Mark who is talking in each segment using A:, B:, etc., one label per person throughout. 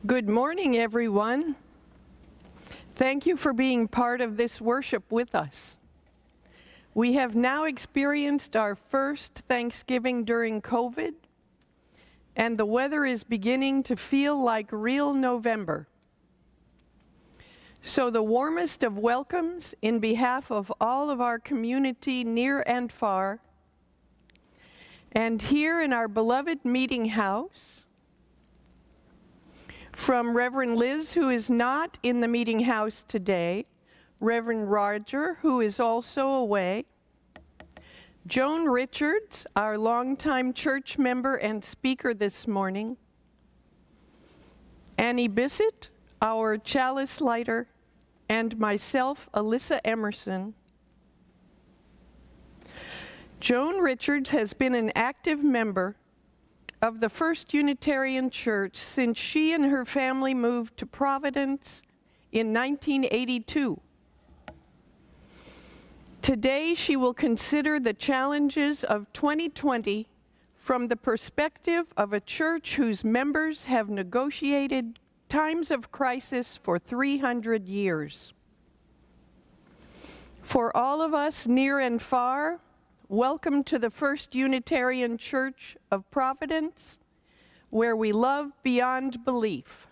A: Good morning, everyone. Thank you for being part of this worship with us. We have now experienced our first Thanksgiving during COVID, and the weather is beginning to feel like real November. So the warmest of welcomes in behalf of all of our community near and far, and here in our beloved meeting house, from Reverend Liz, who is not in the meeting house today, Reverend Roger, who is also away, Joan Richards, our longtime church member and speaker this morning, Annie Bissett, our chalice lighter, and myself, Alyssa Emerson. Joan Richards has been an active member of the First Unitarian Church since she and her family moved to Providence in 1982. Today, she will consider the challenges of 2020 from the perspective of a church whose members have negotiated times of crisis for 300 years. For all of us near and far, welcome to the First Unitarian Church of Providence, where we love beyond belief.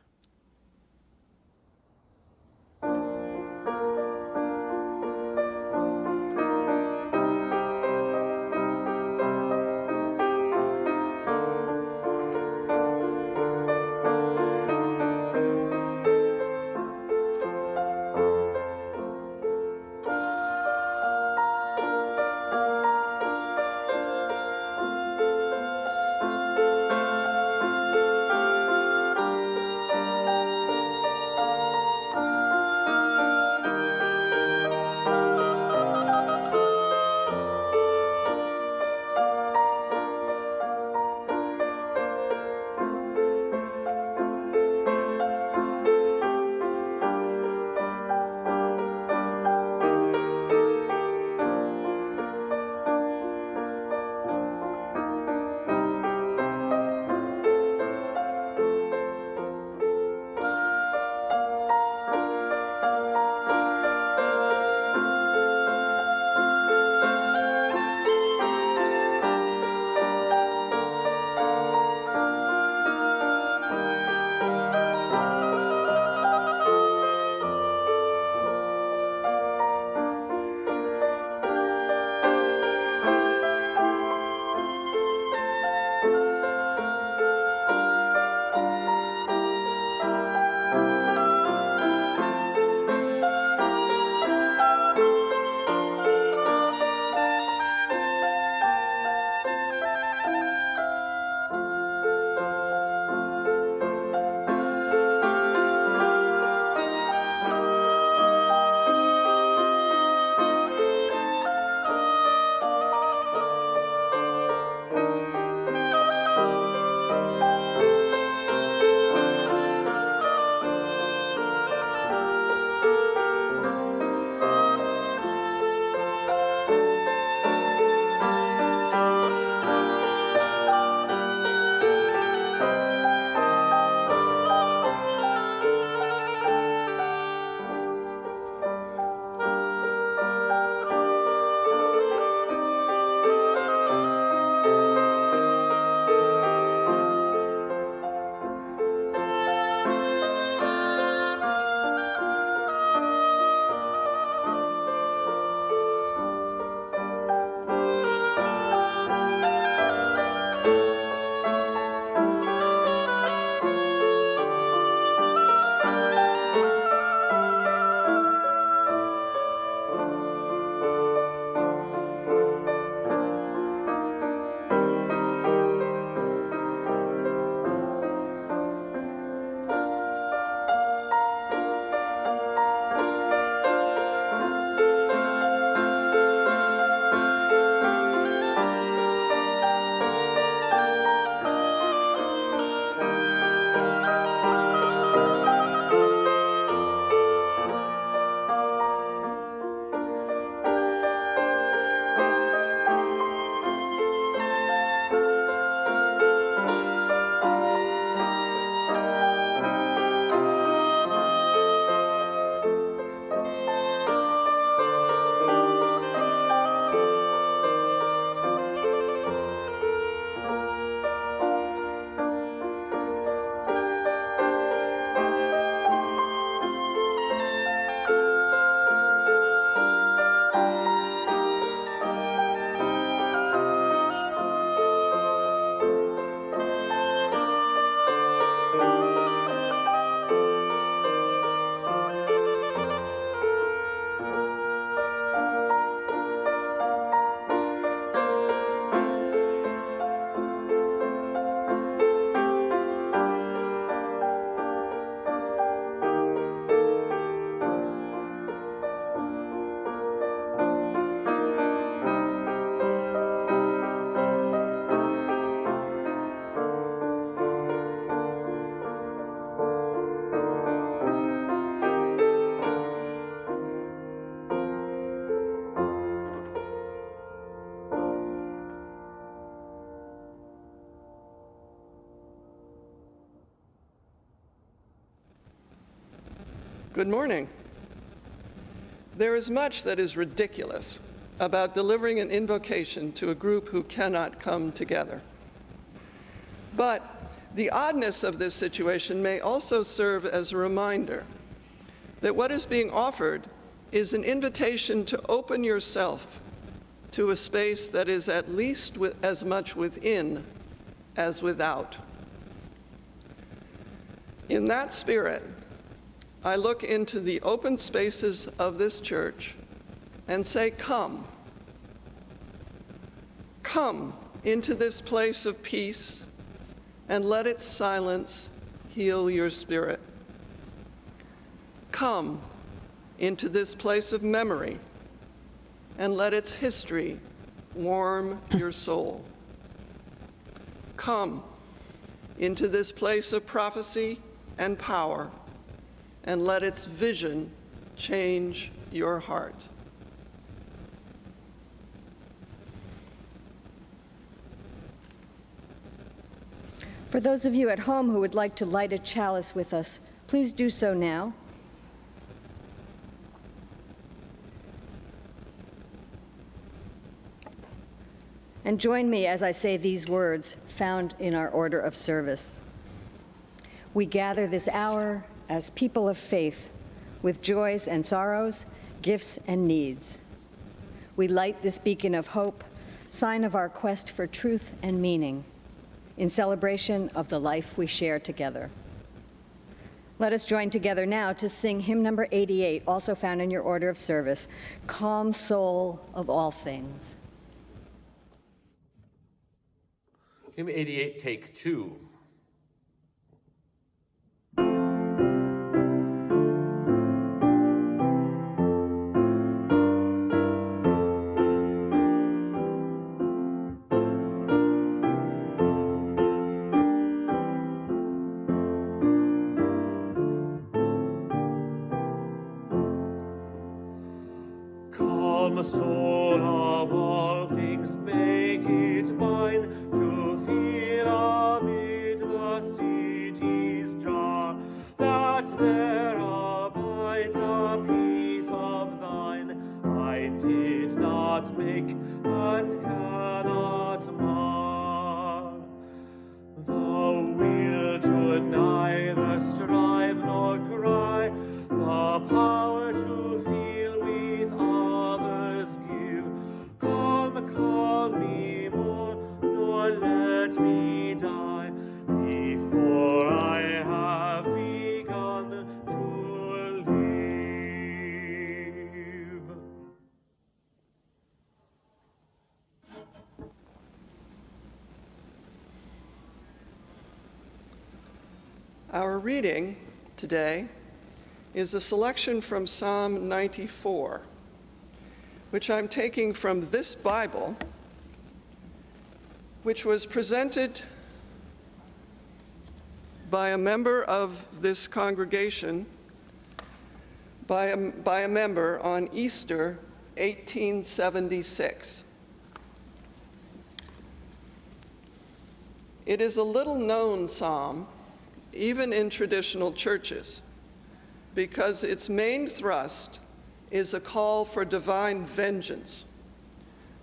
B: Good morning. There is much that is ridiculous about delivering an invocation to a group who cannot come together. But the oddness of this situation may also serve as a reminder that what is being offered is an invitation to open yourself to a space that is at least as much within as without. In that spirit, I look into the open spaces of this church and say, come. Come into this place of peace and let its silence heal your spirit. Come into this place of memory and let its history warm your soul. Come into this place of prophecy and power and let its vision change your heart.
C: For those of you at home who would like to light a chalice with us, please do so now. And join me as I say these words found in our order of service. We gather this hour as people of faith, with joys and sorrows, gifts and needs. We light this beacon of hope, sign of our quest for truth and meaning, in celebration of the life we share together. Let us join together now to sing hymn number 88, also found in your order of service, Calm Soul of All Things.
D: Hymn 88, take 2.
E: Calm soul of all things, make it mine to feel amid the city's jar that there abides a peace of thine I did not make and cannot mar. The will to neither strive nor cry, the power to feel with others give. Call me more, nor let me die before I have begun to live.
B: Our reading today is a selection from Psalm 94, which I'm taking from this Bible, which was presented by a member of this congregation, by a member on Easter 1876. It is a little-known psalm, even in traditional churches, because its main thrust is a call for divine vengeance,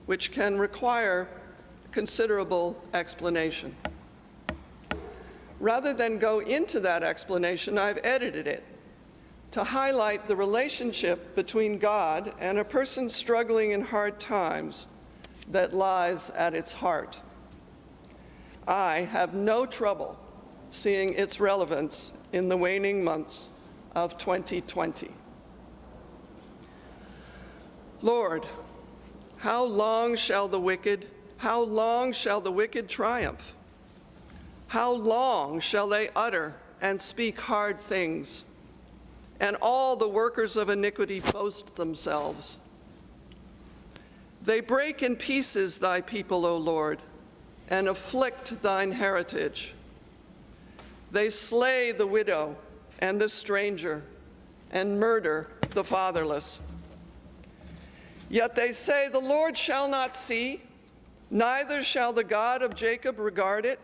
B: which can require considerable explanation. Rather than go into that explanation, I've edited it to highlight the relationship between God and a person struggling in hard times that lies at its heart. I have no trouble seeing its relevance in the waning months of 2020. Lord, how long shall the wicked triumph? How long shall they utter and speak hard things, and all the workers of iniquity boast themselves? They break in pieces thy people, O Lord, and afflict thine heritage. They slay the widow and the stranger, and murder the fatherless. Yet they say, the Lord shall not see, neither shall the God of Jacob regard it.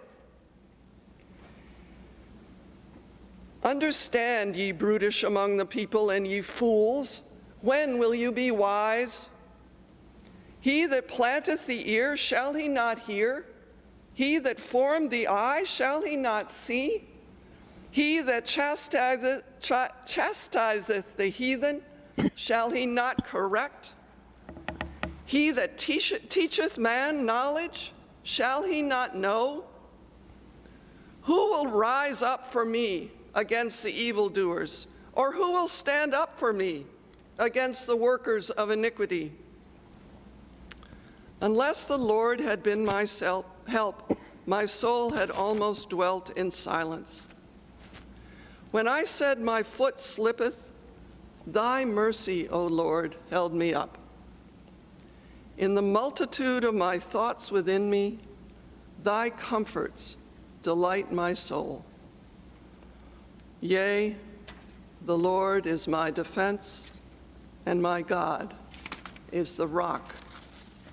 B: Understand, ye brutish among the people, and ye fools, when will you be wise? He that planteth the ear, shall he not hear? He that formed the eye, shall he not see? He that chastiseth the heathen, shall he not correct? He that teacheth man knowledge, shall he not know? Who will rise up for me against the evildoers? Or who will stand up for me against the workers of iniquity? Unless the Lord had been my help, my soul had almost dwelt in silence. When I said, my foot slippeth, thy mercy, O Lord, held me up. In the multitude of my thoughts within me, thy comforts delight my soul. Yea, the Lord is my defense, and my God is the rock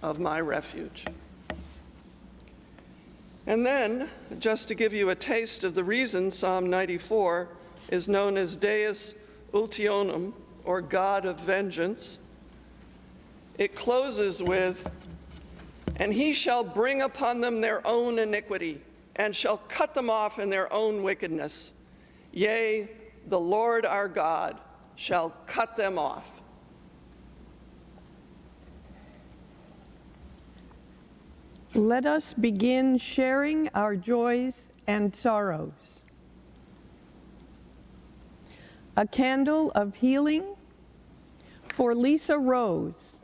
B: of my refuge. And then, just to give you a taste of the reason Psalm 94 is known as Deus Ultionum, or God of vengeance, it closes with, and he shall bring upon them their own iniquity, and shall cut them off in their own wickedness. Yea, the Lord our God shall cut them off.
A: Let us begin sharing our joys and sorrows. A candle of healing for Lisa Rose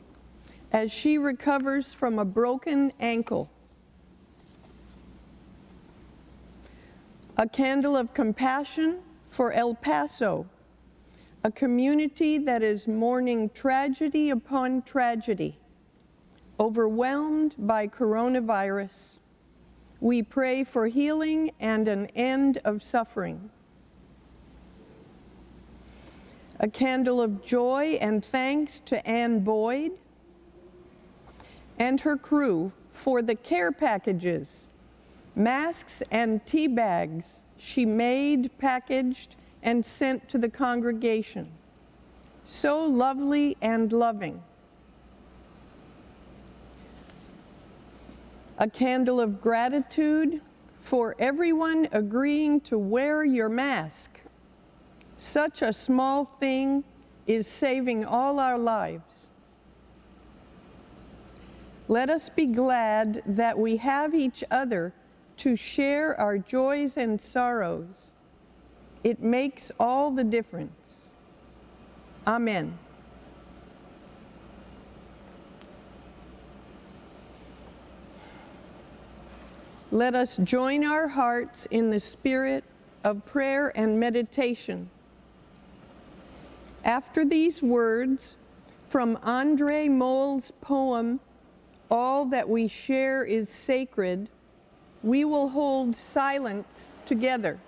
A: as she recovers from a broken ankle. A candle of compassion for El Paso, a community that is mourning tragedy upon tragedy, overwhelmed by coronavirus. We pray for healing and an end of suffering. A candle of joy and thanks to Ann Boyd and her crew for the care packages, masks and tea bags she made, packaged, and sent to the congregation. So lovely and loving. A candle of gratitude for everyone agreeing to wear your mask. Such a small thing is saving all our lives. Let us be glad that we have each other to share our joys and sorrows. It makes all the difference. Amen. Let us join our hearts in the spirit of prayer and meditation. After these words from Andre Molle's poem, All That We Share is Sacred, we will hold silence together.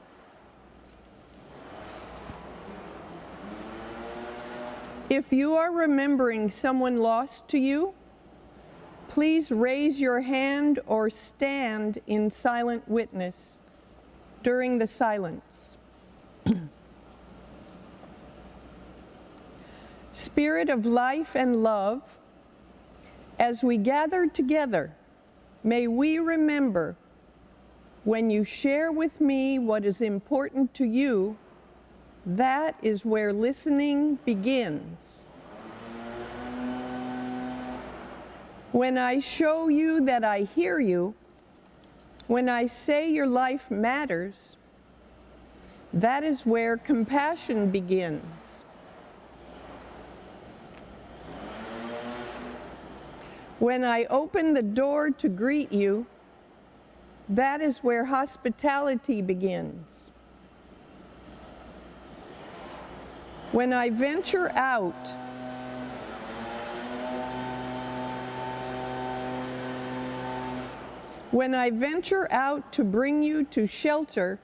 A: If you are remembering someone lost to you, please raise your hand or stand in silent witness during the silence. Spirit of life and love, as we gather together, may we remember when you share with me what is important to you, that is where listening begins. When I show you that I hear you, when I say your life matters, that is where compassion begins. When I open the door to greet you, that is where hospitality begins. When I venture out, to bring you to shelter,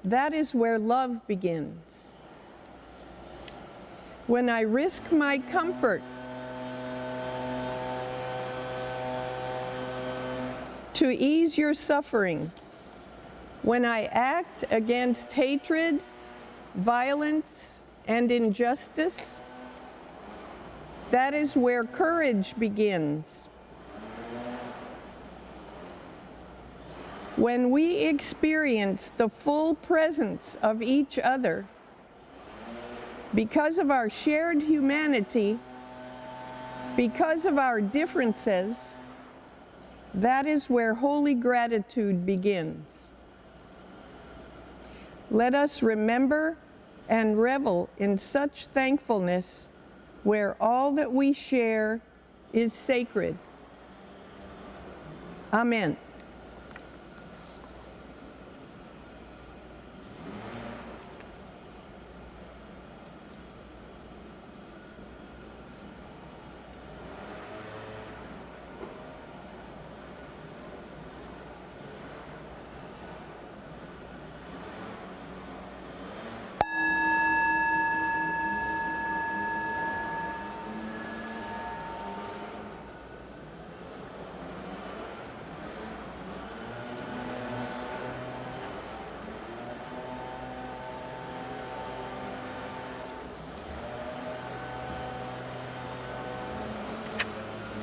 A: that is where love begins. When I risk my comfort to ease your suffering, when I act against hatred violence, and injustice, that is where courage begins. When we experience the full presence of each other, because of our shared humanity, because of our differences, that is where holy gratitude begins. Let us remember and revel in such thankfulness where all that we share is sacred. Amen.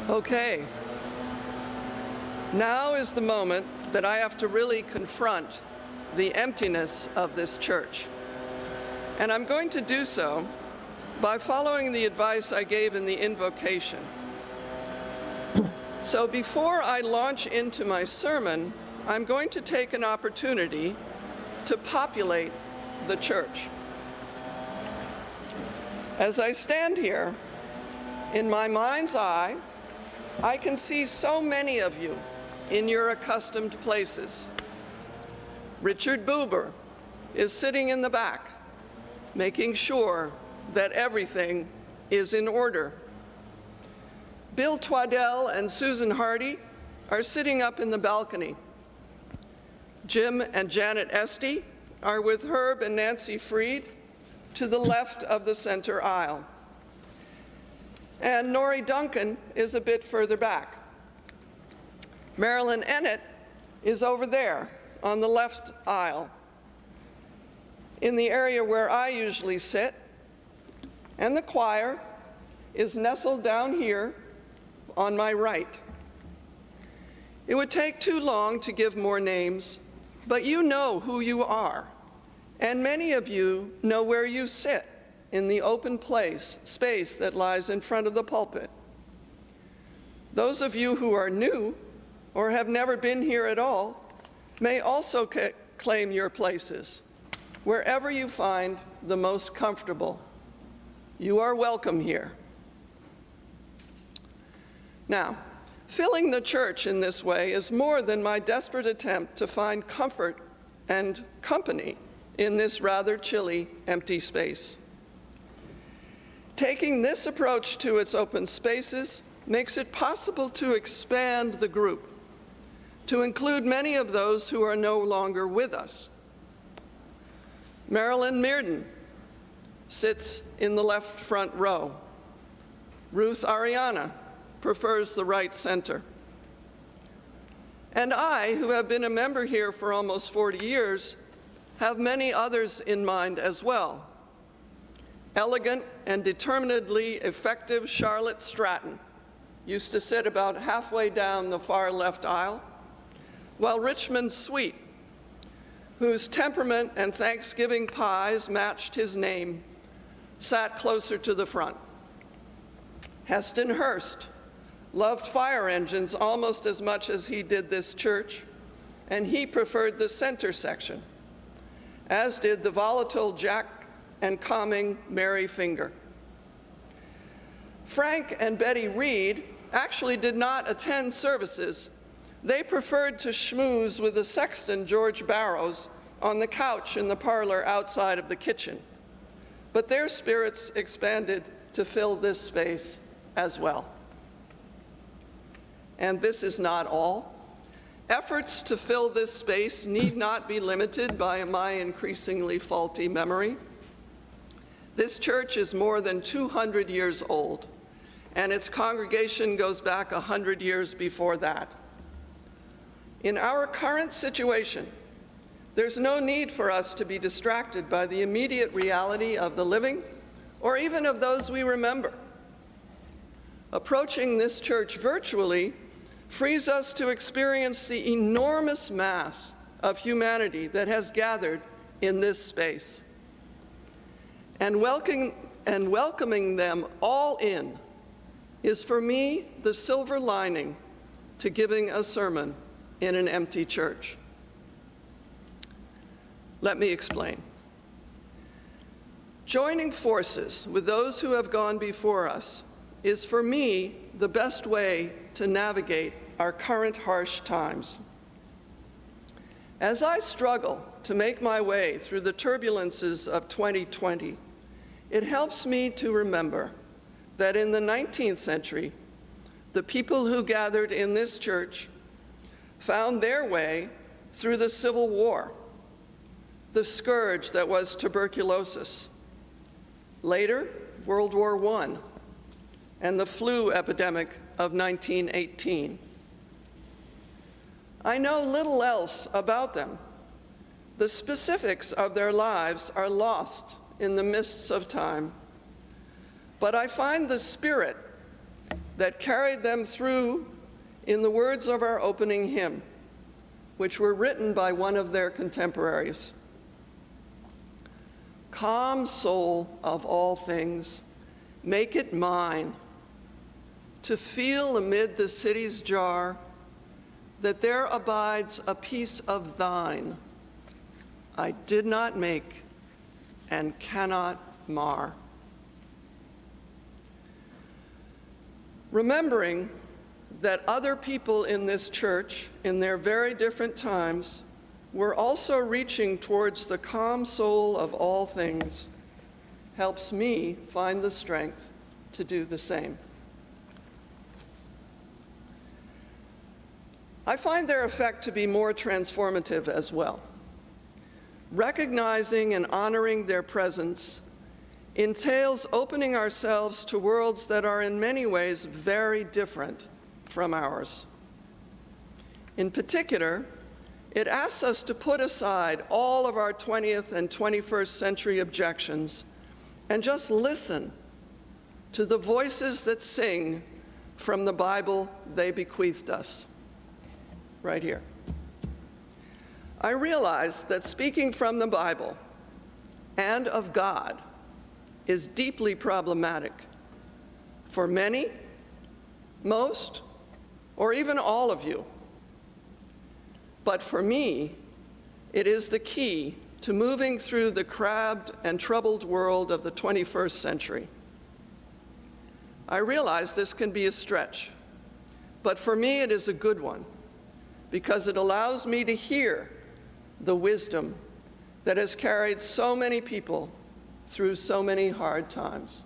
B: Okay. Now is the moment that I have to really confront the emptiness of this church. And I'm going to do so by following the advice I gave in the invocation. So before I launch into my sermon, I'm going to take an opportunity to populate the church. As I stand here, in my mind's eye, I can see so many of you in your accustomed places. Richard Buber is sitting in the back, making sure that everything is in order. Bill Twaddell and Susan Hardy are sitting up in the balcony. Jim and Janet Estey are with Herb and Nancy Freed to the left of the center aisle. And Nori Duncan is a bit further back. Marilyn Ennett is over there on the left aisle, in the area where I usually sit, and the choir is nestled down here on my right. It would take too long to give more names, but you know who you are, and many of you know where you sit in the open space that lies in front of the pulpit. Those of you who are new or have never been here at all may also claim your places, wherever you find the most comfortable. You are welcome here. Now, filling the church in this way is more than my desperate attempt to find comfort and company in this rather chilly, empty space. Taking this approach to its open spaces makes it possible to expand the group, to include many of those who are no longer with us. Marilyn Mearden sits in the left front row. Ruth Ariana prefers the right center. And I, who have been a member here for almost 40 years, have many others in mind as well. Elegant and determinedly effective Charlotte Stratton used to sit about halfway down the far left aisle, while Richmond Sweet, whose temperament and Thanksgiving pies matched his name, sat closer to the front. Heston Hurst loved fire engines almost as much as he did this church, and he preferred the center section, as did the volatile Jack and calming Mary Finger. Frank and Betty Reed actually did not attend services. They preferred to schmooze with the sexton, George Barrows, on the couch in the parlor outside of the kitchen. But their spirits expanded to fill this space as well. And this is not all. Efforts to fill this space need not be limited by my increasingly faulty memory. This church is more than 200 years old, and its congregation goes back 100 years before that. In our current situation, There's no need for us to be distracted by the immediate reality of the living or even of those we remember. Approaching this church virtually frees us to experience the enormous mass of humanity that has gathered in this space. And welcoming them all in is, for me, the silver lining to giving a sermon in an empty church. Let me explain. Joining forces with those who have gone before us is, for me, the best way to navigate our current harsh times. As I struggle to make my way through the turbulences of 2020, it helps me to remember that in the 19th century, the people who gathered in this church found their way through the Civil War, the scourge that was tuberculosis, later, World War I, and the flu epidemic of 1918. I know little else about them. The specifics of their lives are lost in the mists of time. But I find the spirit that carried them through in the words of our opening hymn, which were written by one of their contemporaries. Calm soul of all things, make it mine, to feel amid the city's jar that there abides a piece of thine I did not make and cannot mar. Remembering that other people in this church, in their very different times, were also reaching towards the calm soul of all things, helps me find the strength to do the same. I find their effect to be more transformative as well. Recognizing and honoring their presence entails opening ourselves to worlds that are in many ways very different from ours. In particular, it asks us to put aside all of our 20th and 21st century objections and just listen to the voices that sing from the Bible they bequeathed us, right here. I realize that speaking from the Bible and of God is deeply problematic for many, most, or even all of you. But for me, it is the key to moving through the crabbed and troubled world of the 21st century. I realize this can be a stretch, but for me it is a good one, because it allows me to hear the wisdom that has carried so many people through so many hard times.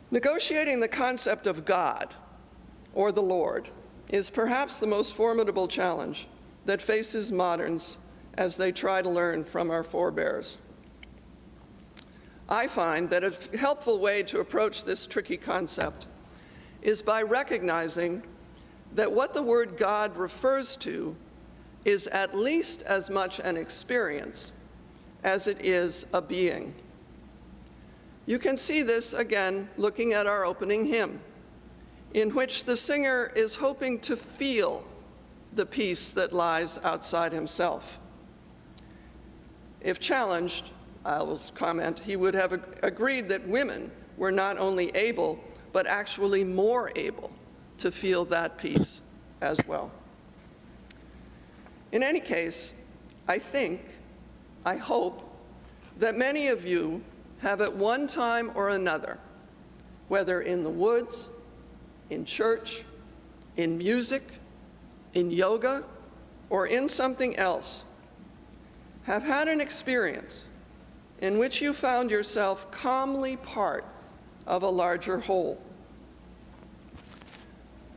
B: Negotiating the concept of God, or the Lord, is perhaps the most formidable challenge that faces moderns as they try to learn from our forebears. I find that a helpful way to approach this tricky concept is by recognizing that what the word God refers to is at least as much an experience as it is a being. You can see this again looking at our opening hymn, in which the singer is hoping to feel the peace that lies outside himself. If challenged, I will comment, he would have agreed that women were not only able, but actually more able to feel that peace as well. In any case, I hope that many of you have at one time or another, whether in the woods, in church, in music, in yoga, or in something else, have had an experience in which you found yourself calmly part of a larger whole.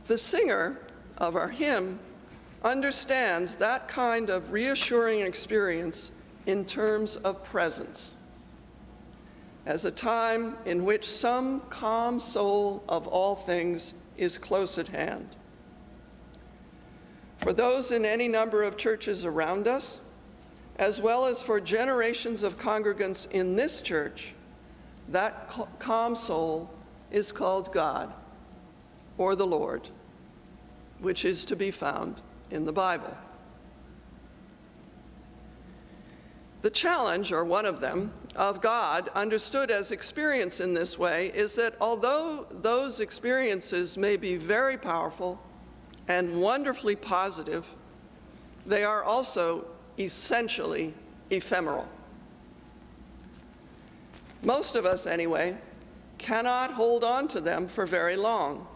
B: The singer of our hymn understands that kind of reassuring experience in terms of presence, as a time in which some calm soul of all things is close at hand. for those in any number of churches around us, as well as for generations of congregants in this church, that calm soul is called God, or the Lord, which is to be found in the Bible. The challenge, or one of them, of God, understood as experience in this way, is that although those experiences may be very powerful and wonderfully positive, they are also essentially ephemeral. Most of us, anyway, cannot hold on to them for very long.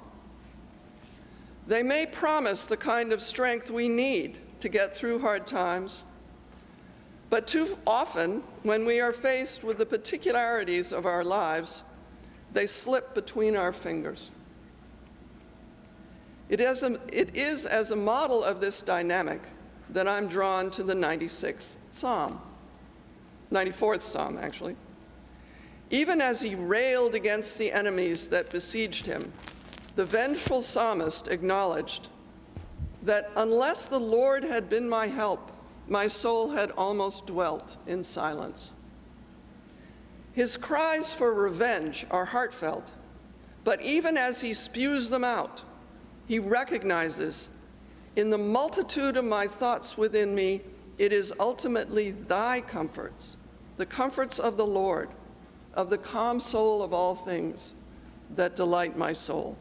B: They may promise the kind of strength we need to get through hard times, but too often, when we are faced with the particularities of our lives, they slip between our fingers. It is as a model of this dynamic that I'm drawn to the 94th Psalm, actually. Even as he railed against the enemies that besieged him, the vengeful psalmist acknowledged that unless the Lord had been my help, my soul had almost dwelt in silence. His cries for revenge are heartfelt, but even as he spews them out, he recognizes, in the multitude of my thoughts within me, it is ultimately thy comforts, the comforts of the Lord, of the calm soul of all things, that delight my soul.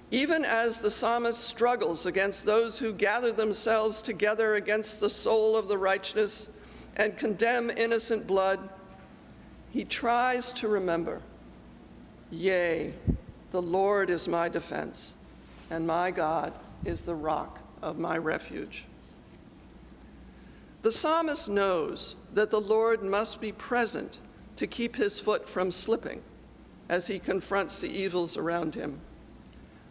B: Even as the psalmist struggles against those who gather themselves together against the soul of the righteous and condemn innocent blood, he tries to remember, yea, the Lord is my defense, and my God is the rock of my refuge. The psalmist knows that the Lord must be present to keep his foot from slipping as he confronts the evils around him.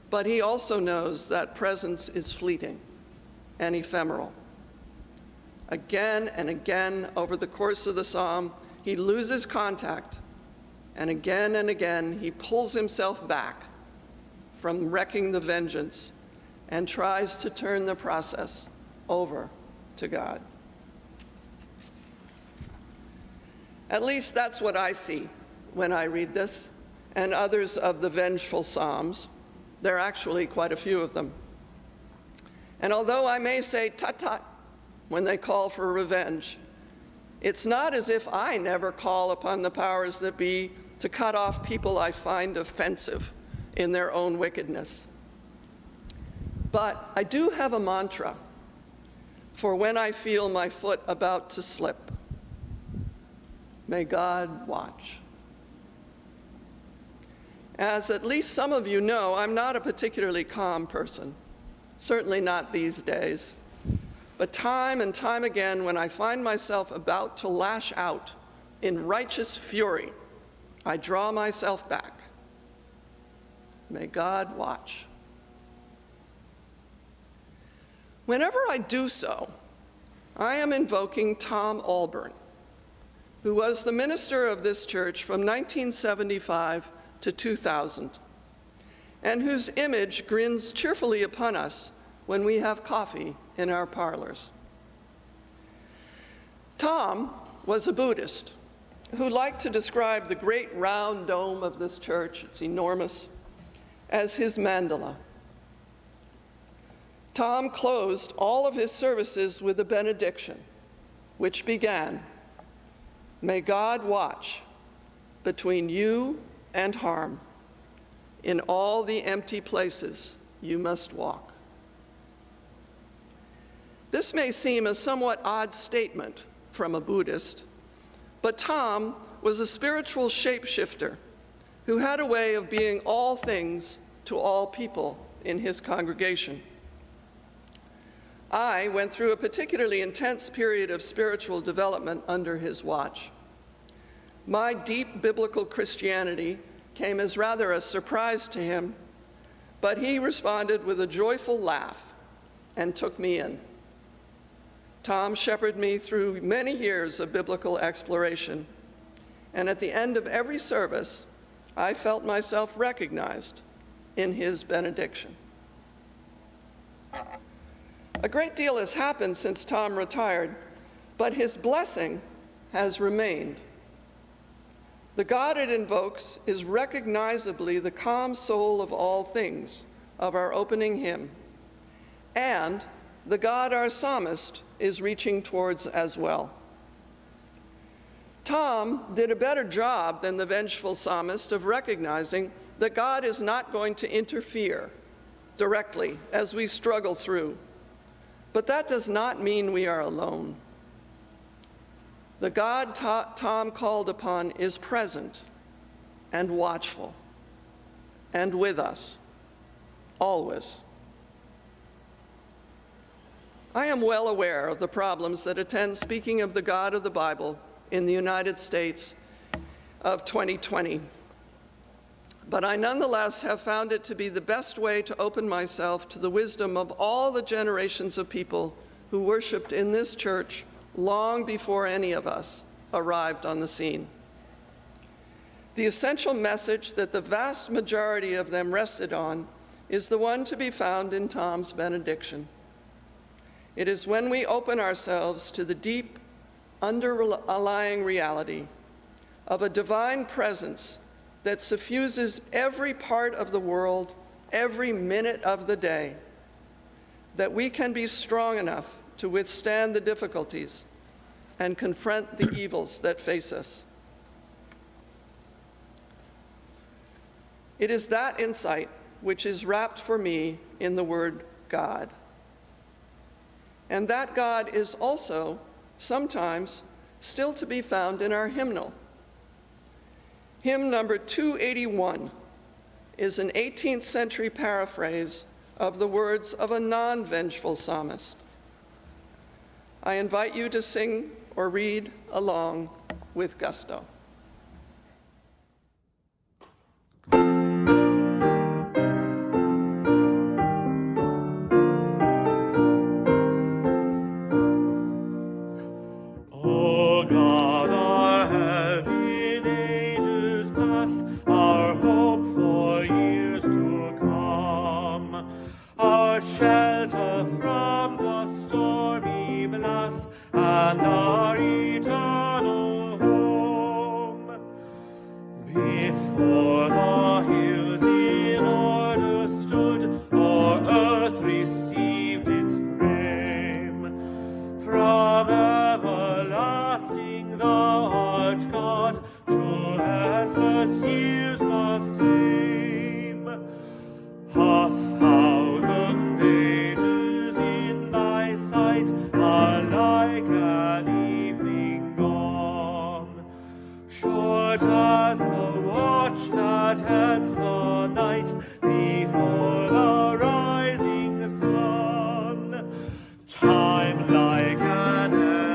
B: But he also knows that presence is fleeting and ephemeral. Again and again over the course of the psalm, he loses contact, and again he pulls himself back from wrecking the vengeance and tries to turn the process over to God. At least that's what I see when I read this and others of the vengeful psalms. There are actually quite a few of them. And although I may say tut-tut when they call for revenge, it's not as if I never call upon the powers that be to cut off people I find offensive in their own wickedness. But I do have a mantra for when I feel my foot about to slip. May God watch. As at least some of you know, I'm not a particularly calm person, certainly not these days. But time and time again, when I find myself about to lash out in righteous fury, I draw myself back. May God watch. Whenever I do so, I am invoking Tom Alburn, who was the minister of this church from 1975 to 2000, and whose image grins cheerfully upon us when we have coffee in our parlors. Tom was a Buddhist who liked to describe the great round dome of this church, it's enormous, as his mandala. Tom closed all of his services with a benediction, which began, "May God watch between you and harm in all the empty places you must walk." This may seem a somewhat odd statement from a Buddhist, but Tom was a spiritual shapeshifter who had a way of being all things to all people in his congregation. I went through a particularly intense period of spiritual development under his watch. My deep biblical Christianity came as rather a surprise to him, but he responded with a joyful laugh and took me in. Tom shepherded me through many years of biblical exploration, and at the end of every service, I felt myself recognized in his benediction. A great deal has happened since Tom retired, but his blessing has remained. The God it invokes is recognizably the calm soul of all things of our opening hymn, and the God our psalmist is reaching towards as well. Tom did a better job than the vengeful psalmist of recognizing that God is not going to interfere directly as we struggle through. But that does not mean we are alone. The God Tom called upon is present and watchful and with us, always. I am well aware of the problems that attend speaking of the God of the Bible in the United States of 2020. But I nonetheless have found it to be the best way to open myself to the wisdom of all the generations of people who worshiped in this church long before any of us arrived on the scene. The essential message that the vast majority of them rested on is the one to be found in Tom's benediction. It is when we open ourselves to the deep, underlying reality of a divine presence that suffuses every part of the world, every minute of the day, that we can be strong enough to withstand the difficulties and confront the evils that face us. It is that insight which is wrapped for me in the word God. And that God is also sometimes still to be found in our hymnal. Hymn number 281 is an 18th century paraphrase of the words of a non-vengeful psalmist. I invite you to sing or read along with gusto.
E: O God, our help in ages past, our hope for years to come, our shelter from the stormy blast, and our eternal home. Before the hills in order stood, or earth received its frame, from everlasting thou art God, to endless years the same. 1,000 ages in thy sight are like an evening gone, short as the watch that ends the night before the rising sun. Time like an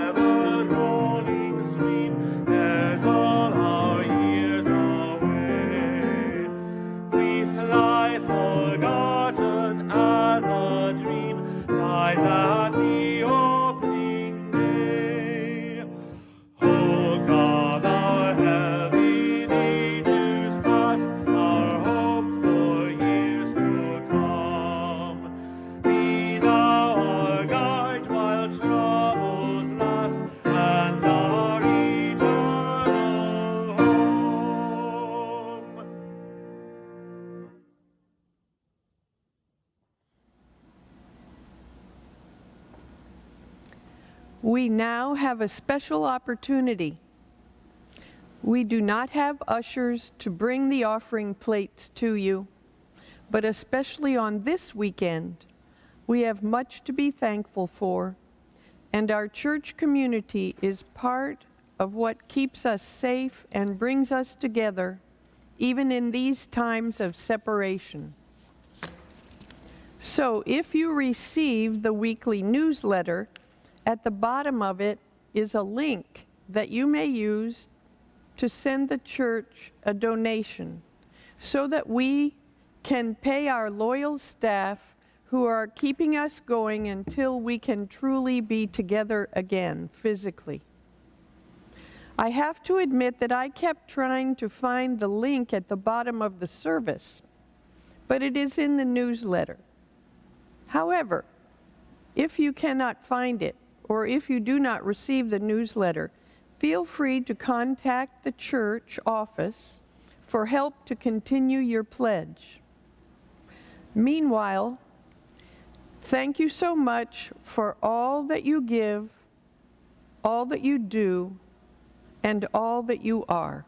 E: ever-rolling stream bears all our years away. We fly forgotten as a dream dies at the opening day. O God, our help in ages past, our hope for years to come. Be thou our guide while troubles last, and our eternal home.
A: We now have a special opportunity. We do not have ushers to bring the offering plates to you, but especially on this weekend, we have much to be thankful for, and our church community is part of what keeps us safe and brings us together, even in these times of separation. So if you receive the weekly newsletter, at the bottom of it is a link that you may use to send the church a donation so that we can pay our loyal staff who are keeping us going until we can truly be together again physically. I have to admit that I kept trying to find the link at the bottom of the service, but it is in the newsletter. However, If you cannot find it, or if you do not receive the newsletter, feel free to contact the church office for help to continue your pledge. Meanwhile, thank you so much for all that you give, all that you do, and all that you are.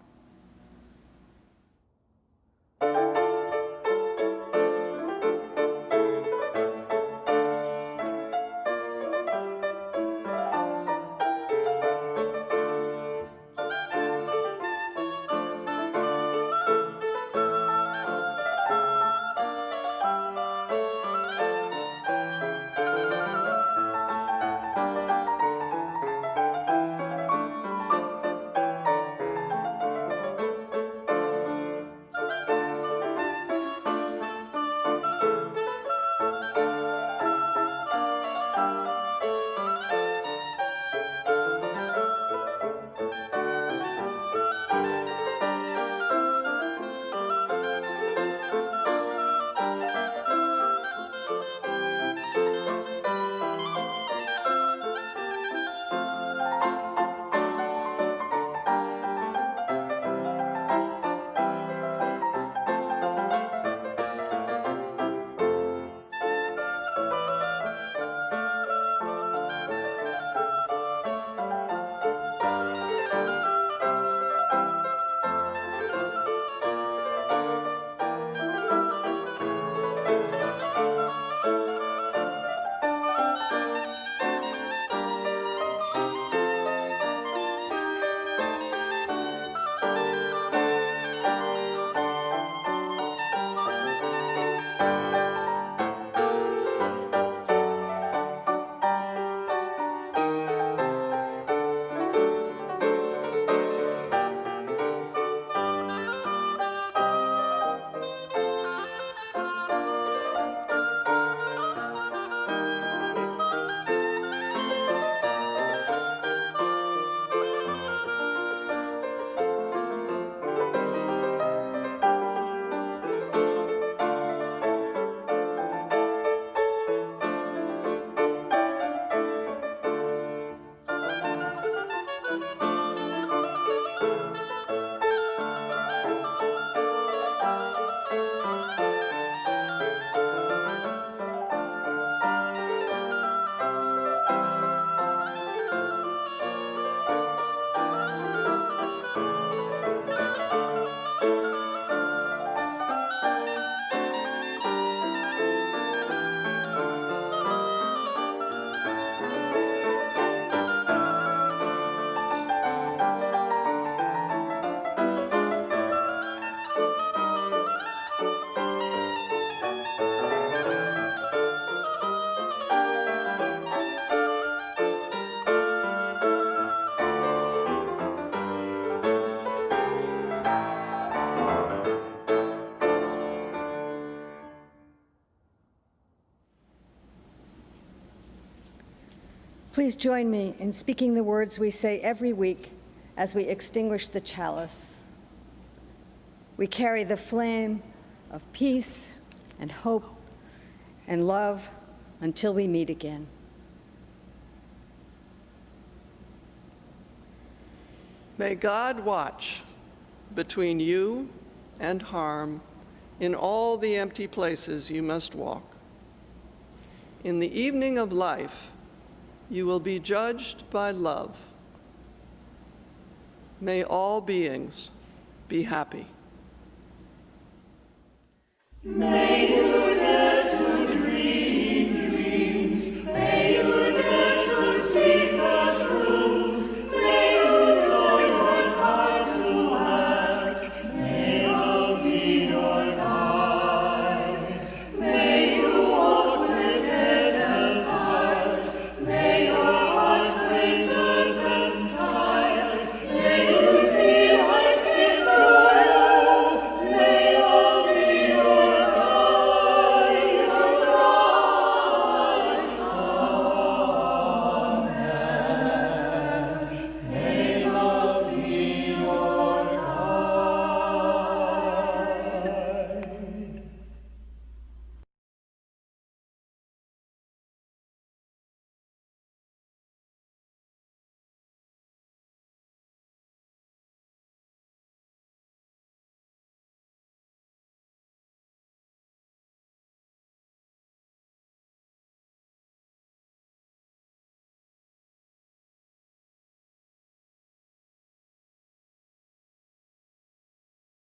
C: Please join me in speaking the words we say every week as we extinguish the chalice. We carry the flame of peace and hope and love until we meet again.
B: May God watch between you and harm in all the empty places you must walk. In the evening of life, you will be judged by love. May all beings be happy.
F: May